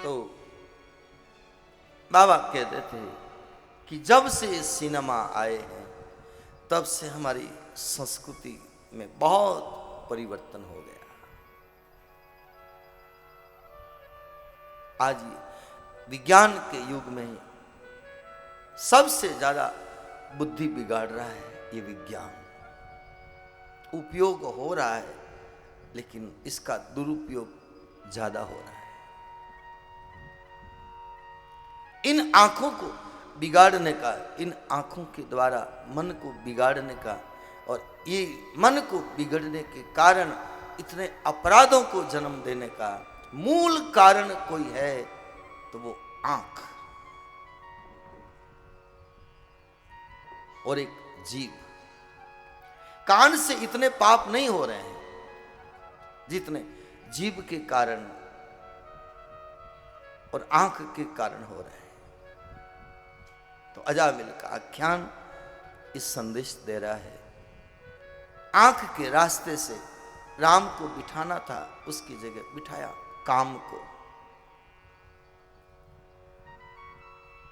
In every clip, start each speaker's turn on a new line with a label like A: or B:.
A: तो बाबा कहते थे कि जब से सिनेमा आए हैं तब से हमारी संस्कृति में बहुत परिवर्तन हो गया। आज विज्ञान के युग में सबसे ज्यादा बुद्धि बिगाड़ रहा है ये विज्ञान। उपयोग हो रहा है लेकिन इसका दुरुपयोग ज्यादा हो रहा है। इन आंखों को बिगाड़ने का, इन आंखों के द्वारा मन को बिगाड़ने का, और ये मन को बिगड़ने के कारण इतने अपराधों को जन्म देने का मूल कारण कोई है तो वो आंख और एक जीभ। कान से इतने पाप नहीं हो रहे हैं जितने जीभ के कारण और आंख के कारण हो रहे हैं। तो अजामिल का आख्यान इस संदेश दे रहा है, आंख के रास्ते से राम को बिठाना था, उसकी जगह बिठाया काम को,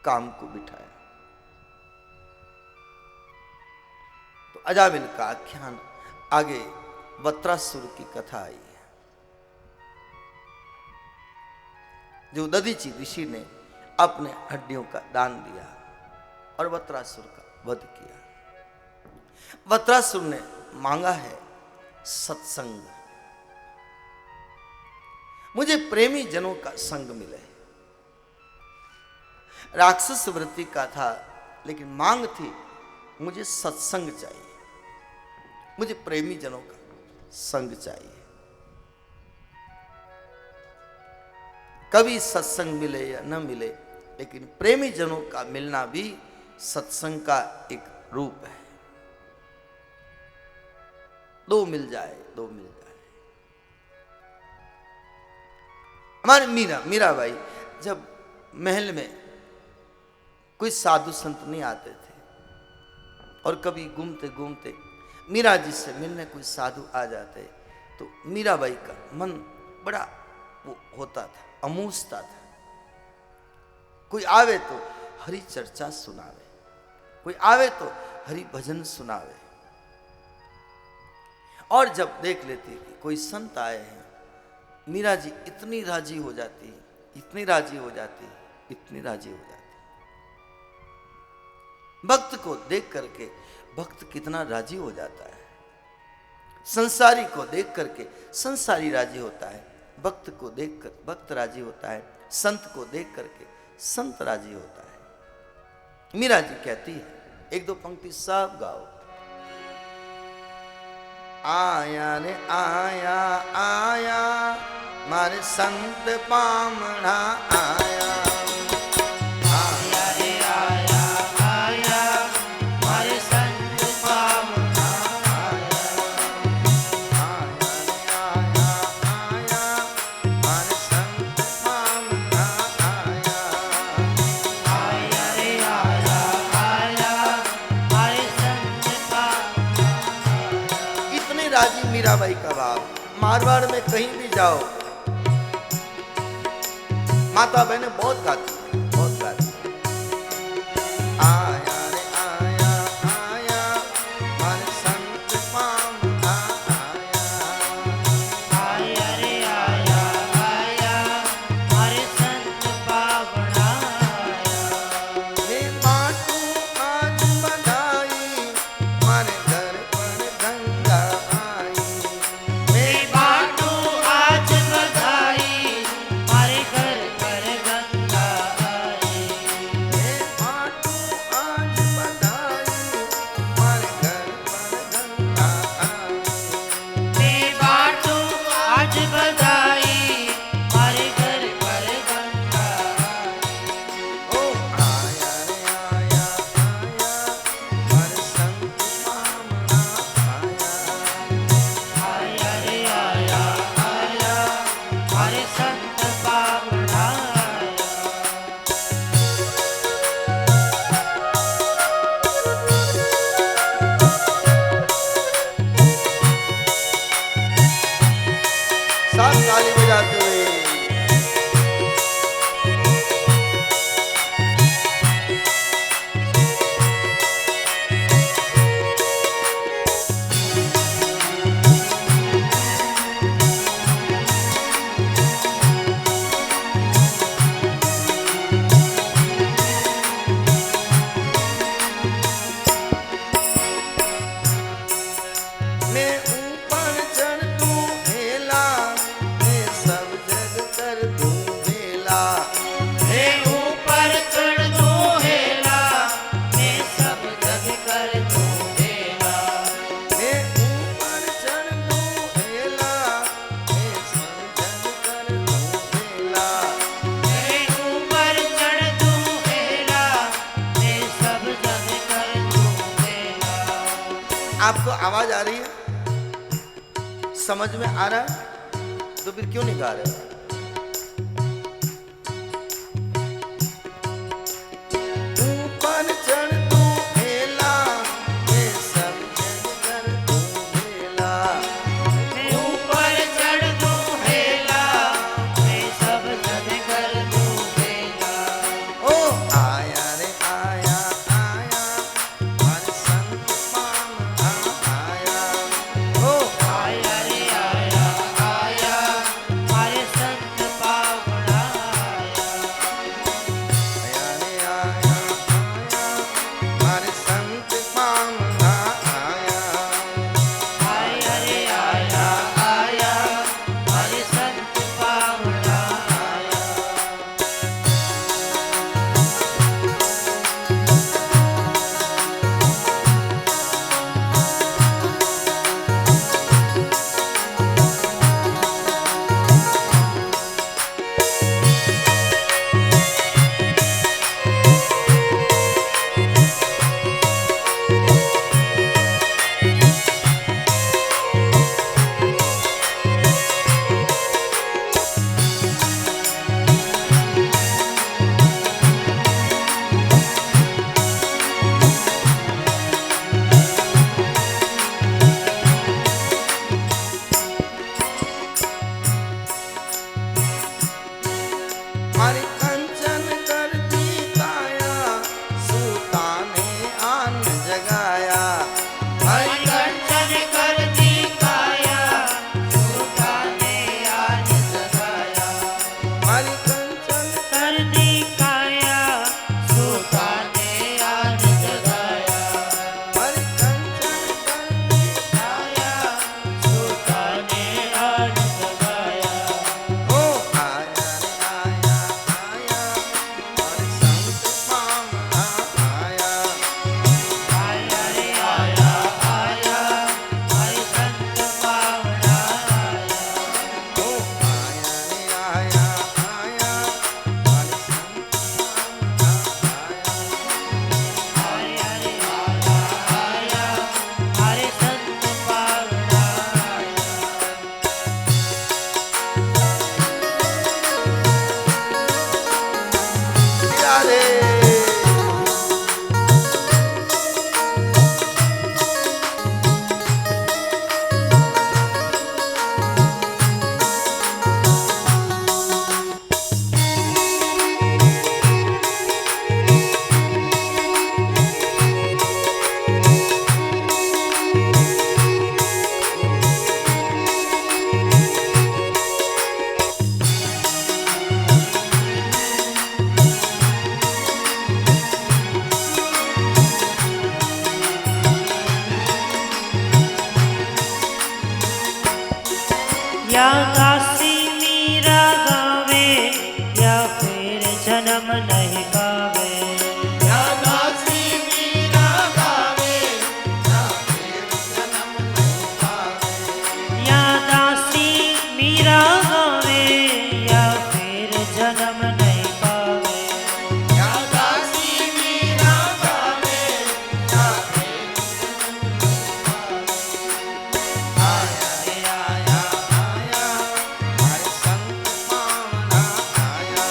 A: काम को बिठाया। तो अजामिल का आख्यान आगे वत्रासुर की कथा आई है, जो दधीचि ऋषि ने अपने हड्डियों का दान दिया और वत्रासुर का वध किया। वत्रासुर ने मांगा है सत्संग, मुझे प्रेमी जनों का संग मिले। राक्षस वृत्ति का था लेकिन मांग थी मुझे सत्संग चाहिए, मुझे प्रेमी जनों का संग चाहिए। कभी सत्संग मिले या न मिले लेकिन प्रेमी जनों का मिलना भी सत्संग का एक रूप है। दो मिल जाए, दो मिल जाए। हमारे मीराबाई जब महल में कोई साधु संत नहीं आते थे और कभी घूमते घूमते मीरा जी से मिलने कोई साधु आ जाते तो मीराबाई का मन बड़ा वो होता था, अमूसता था। कोई आवे तो हरि चर्चा सुनावे, कोई आवे तो हरि भजन सुनावे। और जब देख लेती कि कोई संत आए हैं, मीरा जी इतनी राजी हो जाती, इतनी राजी हो जाती, इतनी राजी हो जाती। भक्त को देख करके भक्त कितना राजी हो जाता है, संसारी को देख करके संसारी राजी होता है, भक्त को देखकर भक्त राजी होता है, संत को देख करके संत राजी होता है। मीरा जी कहती है, एक दो पंक्ति सब गाओ। आया रे आया आया मारे संत पामणा आया, आया रे आया आया मारे संत पामणा आया, आया रे आया आया मारे संत पामणा आया, आया रे आया आया मारे संत पामणा आया। इतनी राजी मीराबाई का भाव। मारवाड़ में कहीं भी जाओ माता बहने बहुत गाती, बहुत गाती। आया रे आया आया मारे संत पामणा आया, आया रे आया आया मारे संत पामणा आया। मैं बाटू आज बधाई मारे घर पर गंगा आई, मैं बाटू आज बधाई मारे घर पर गंगा आई, मैं बाटू आज बधाई मारे घर पर गंगा आई, मैं बाटू आज बधाई मारे घर पर गंगा आई। ओ आया रे आया आया मारे संत पामणा आया, आया रे आया आया मारे संत पामणा आया। सब ताली बजाते हुए मैं ऊपर चढ़ दूं हेला, मैं सब जग कर दूं हेला।
B: मैं ऊपर चढ़ दूं हेला, मैं सब जग कर दूं हेला।
A: मैं ऊपर चढ़ दूं हेला, मैं सब जग कर दूं हेला।
B: मैं ऊपर चढ़ दूं हेला, मैं सब जग कर दूं हेला।
A: आपको आवाज आ रही है? समझ में आ रहा है? तो फिर क्यों नहीं गा रहे हो? ऊपर चढ़ दूं हेला, मैं सब जग कर दूं हेला।
B: मैं ऊपर चढ़ दूं हेला, मैं सब जग कर दूं हेला।
A: ओ आया रे आया आया, हर संत पावना आया। ओ
B: आया रे आया आया, हमारे संत पावना आया।
A: आया रे आया आया, हर संत पावना आया।
B: आया रे आया आया, हमारे संत पावना आया।
A: हरि कंचन करती काया, सूता ने आन जगाया।
B: हरि कंचन करती काया, सूता ने आन जगाया।
A: हरि कंचन
B: करती काया, सूता ने आन जगाया।
A: हरि कंचन करती
B: काया, सूता ने आन जगाया।
A: ओ आया रे आया आया, हर संत पावना आया।
B: आया रे आया आया, हरि संत पावना आया।
A: ओ आया रे आया आया, हर संत पावना आया।
B: आया रे आया आया, हरि संत पावना आया।
A: राधे।
B: या दासी मीरा गावे, या फिर जन्म नहीं पावे।
A: या दासी मीरा गावे, या फिर जन्म नहीं पावे।
B: या दासी मीरा गावे, या फिर जन्म नहीं पावे।
A: या दासी मीरा गावे, या फिर जन्म नहीं पावे। आया रे आया आया, हर संत पावना आया।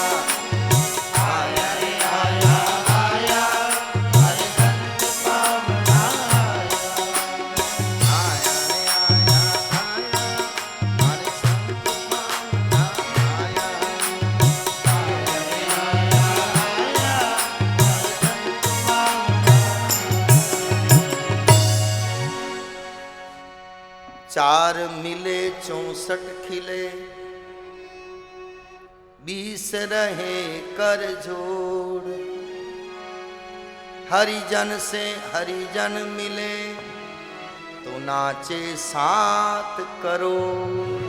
A: आया रे आया आया, हर संत पावना आया। आया रे आया आया, हर संत पावना आया। आया रे आया आया, चार मिले 64 खिले, 20 रहे कर जोड़। हरिजन से हरिजन मिले तो नाचे 7 करोड़।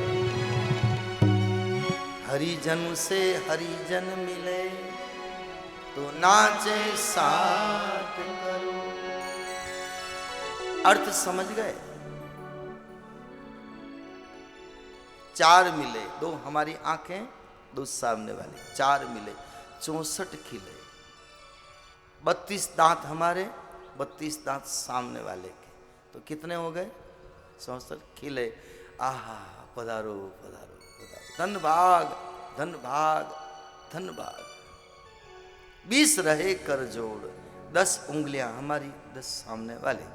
A: हरिजन से हरिजन मिले तो नाचे 7 करोड़। अर्थ समझ गए? 4 मिले, 2 हमारी आंखें, 2 सामने वाली, 4 मिले 64 खिले। 32 दांत हमारे, 32 दांत सामने वाले के, तो कितने हो गए? 64 खिले। आहा, पधारो पधारो पधारो, धन भाग धन भाग धन भाग। 20 रहे कर जोड़, 10 उंगलियां हमारी, 10 सामने वाले की।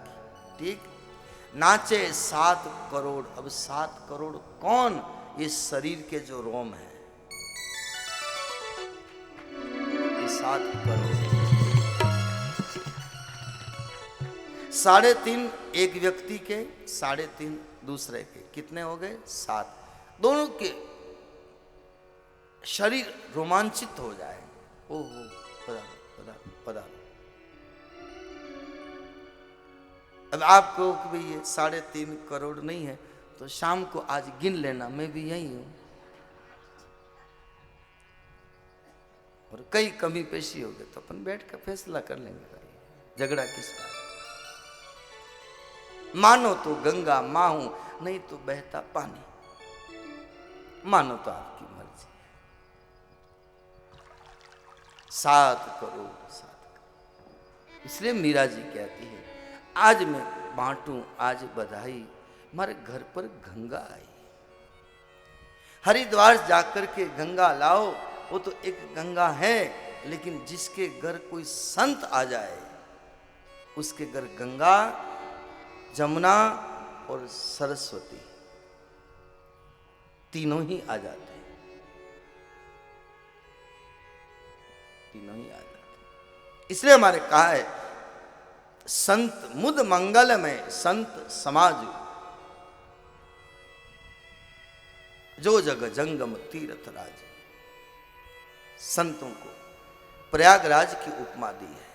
A: ठीक, नाचे 7 करोड़। अब 7 करोड़ कौन? ये शरीर के जो रोम है, ये 7 करोड़। 3.5 एक व्यक्ति के, 3.5 दूसरे के, कितने हो गए? 7। दोनों के शरीर रोमांचित हो जाए। ओहो, पधारो पधारो पधारो। अब आपको कि भाई ये 3.5 करोड़ नहीं है, तो शाम को आज गिन लेना, मैं भी यही हूं। और कई कमी पेशी हो गए तो अपन बैठ कर फैसला कर लेंगे, भाई झगड़ा किस बात। मानो तो गंगा मां हूं, नहीं तो बहता पानी। मानो तो आपकी मर्जी है। 7 करोड़ 7 करोड़। इसलिए मीरा जी कहती है, आज मैं बांटूं आज बधाई, हमारे घर पर गंगा आई। हरिद्वार जाकर के गंगा लाओ, वो तो एक गंगा है, लेकिन जिसके घर कोई संत आ जाए, उसके घर गंगा, जमुना और सरस्वती तीनों ही आ जाते हैं। तीनों ही आ जाते हैं। इसलिए हमारे कहा है, संत मुद मंगल में संत समाज, जो जग जंगम तीर्थ राज। संतों को प्रयागराज की उपमा दी है,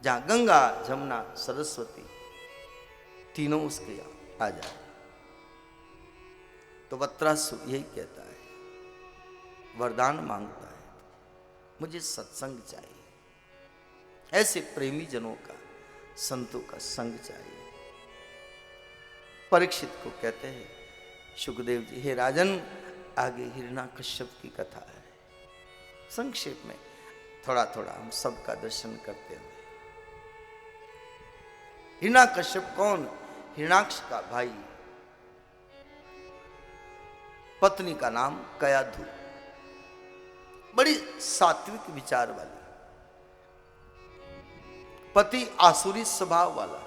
A: जहां गंगा जमुना सरस्वती तीनों उसके यहां आ जाए। तो वत्रासु यही कहता है, वरदान मांगता है, मुझे सत्संग चाहिए, ऐसे प्रेमी जनों का, संतों का संग चाहिए। परीक्षित को कहते हैं, सुखदेव जी, हे राजन, आगे हिरण्यकश्यप की कथा है, संक्षेप में थोड़ा थोड़ा हम सबका दर्शन करते हुए। हिरण्यकश्यप कौन? हिरण्याक्ष का भाई, पत्नी का नाम कयाधु, बड़ी सात्विक विचार वाली, पति आसुरी स्वभाव वाला।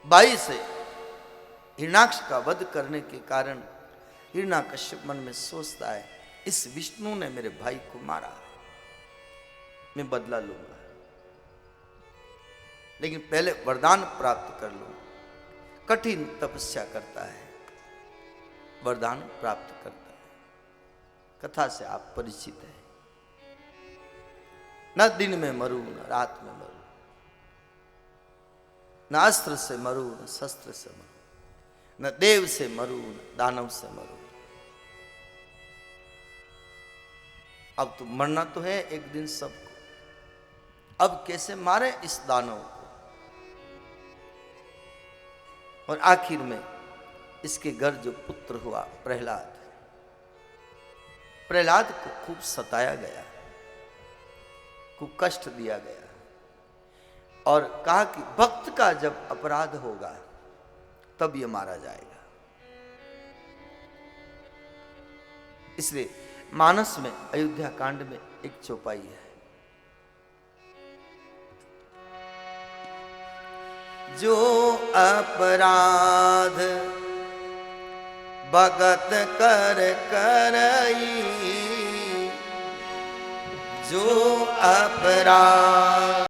A: बाई से हिरण्याक्ष का वध करने के कारण हिरण्यकश्यप मन में सोचता है, इस विष्णु ने मेरे भाई को मारा, मैं बदला लूंगा, लेकिन पहले वरदान प्राप्त कर लूं। कठिन तपस्या करता है, वरदान प्राप्त करता है। कथा से आप परिचित हैं। न दिन में मरू, न रात में मरू, न अस्त्र से मरू, न शस्त्र से मरू, न देव से मरू, न दानव से मरू। अब तो मरना तो है एक दिन सबको, अब कैसे मारे इस दानव को? और आखिर में इसके घर जो पुत्र हुआ प्रहलाद, प्रहलाद को खूब सताया गया, खूब कष्ट दिया गया, और कहा कि भक्त का जब अपराध होगा तब ये मारा जाएगा। इसलिए मानस में, अयोध्या कांड में एक चौपाई है, जो अपराध भगत कर करई, जो अपराध